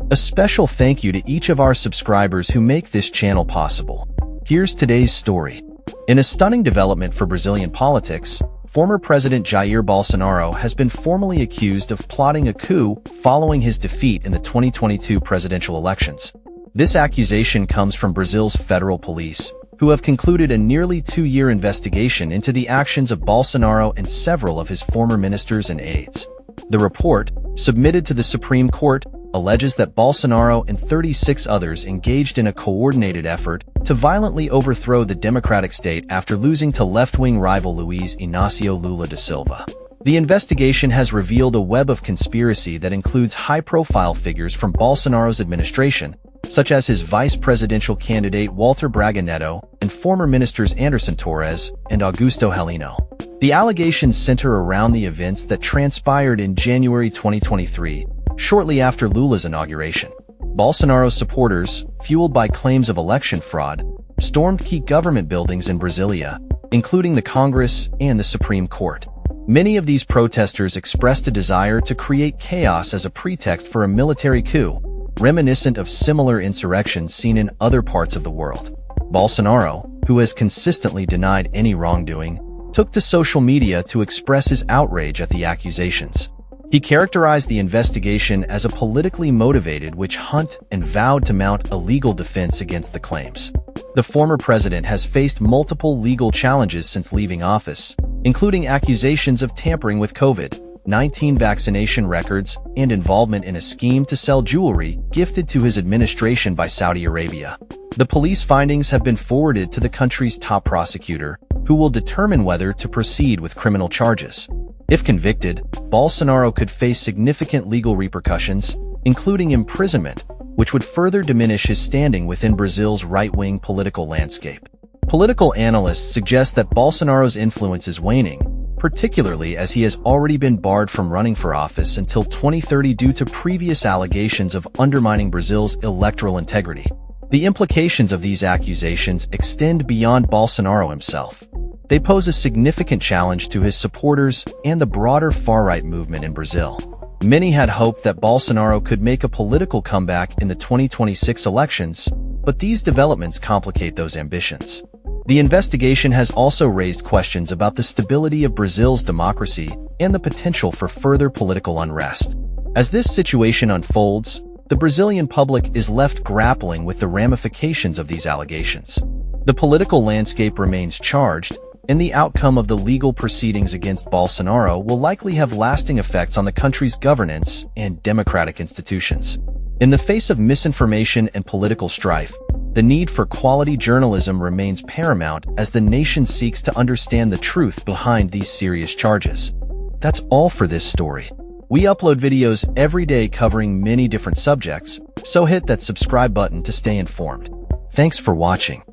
A special thank you to each of our subscribers who make this channel possible. Here's today's story. In a stunning development for Brazilian politics, former President Jair Bolsonaro has been formally accused of plotting a coup following his defeat in the 2022 presidential elections. This accusation comes from Brazil's federal police, who have concluded a nearly 2-year investigation into the actions of Bolsonaro and several of his former ministers and aides. The report, submitted to the Supreme Court, alleges that Bolsonaro and 36 others engaged in a coordinated effort to violently overthrow the democratic state after losing to left-wing rival Luiz Inácio Lula da Silva. The investigation has revealed a web of conspiracy that includes high-profile figures from Bolsonaro's administration, such as his vice presidential candidate Walter Braga Neto and former ministers Anderson Torres and Augusto Heleno. The allegations center around the events that transpired in January 2023, shortly after Lula's inauguration. Bolsonaro's supporters, fueled by claims of election fraud, stormed key government buildings in Brasilia, including the Congress and the Supreme Court. Many of these protesters expressed a desire to create chaos as a pretext for a military coup, reminiscent of similar insurrections seen in other parts of the world. Bolsonaro, who has consistently denied any wrongdoing, took to social media to express his outrage at the accusations. He characterized the investigation as a politically motivated witch hunt and vowed to mount a legal defense against the claims. The former president has faced multiple legal challenges since leaving office, including accusations of tampering with COVID-19 vaccination records and involvement in a scheme to sell jewelry gifted to his administration by Saudi Arabia. The police findings have been forwarded to the country's top prosecutor, who will determine whether to proceed with criminal charges. If convicted, Bolsonaro could face significant legal repercussions, including imprisonment, which would further diminish his standing within Brazil's right-wing political landscape. Political analysts suggest that Bolsonaro's influence is waning, particularly as he has already been barred from running for office until 2030 due to previous allegations of undermining Brazil's electoral integrity. The implications of these accusations extend beyond Bolsonaro himself. They pose a significant challenge to his supporters and the broader far-right movement in Brazil. Many had hoped that Bolsonaro could make a political comeback in the 2026 elections, but these developments complicate those ambitions. The investigation has also raised questions about the stability of Brazil's democracy and the potential for further political unrest. As this situation unfolds, the Brazilian public is left grappling with the ramifications of these allegations. The political landscape remains charged, and the outcome of the legal proceedings against Bolsonaro will likely have lasting effects on the country's governance and democratic institutions. In the face of misinformation and political strife, the need for quality journalism remains paramount as the nation seeks to understand the truth behind these serious charges. That's all for this story. We upload videos every day covering many different subjects, so hit that subscribe button to stay informed. Thanks for watching.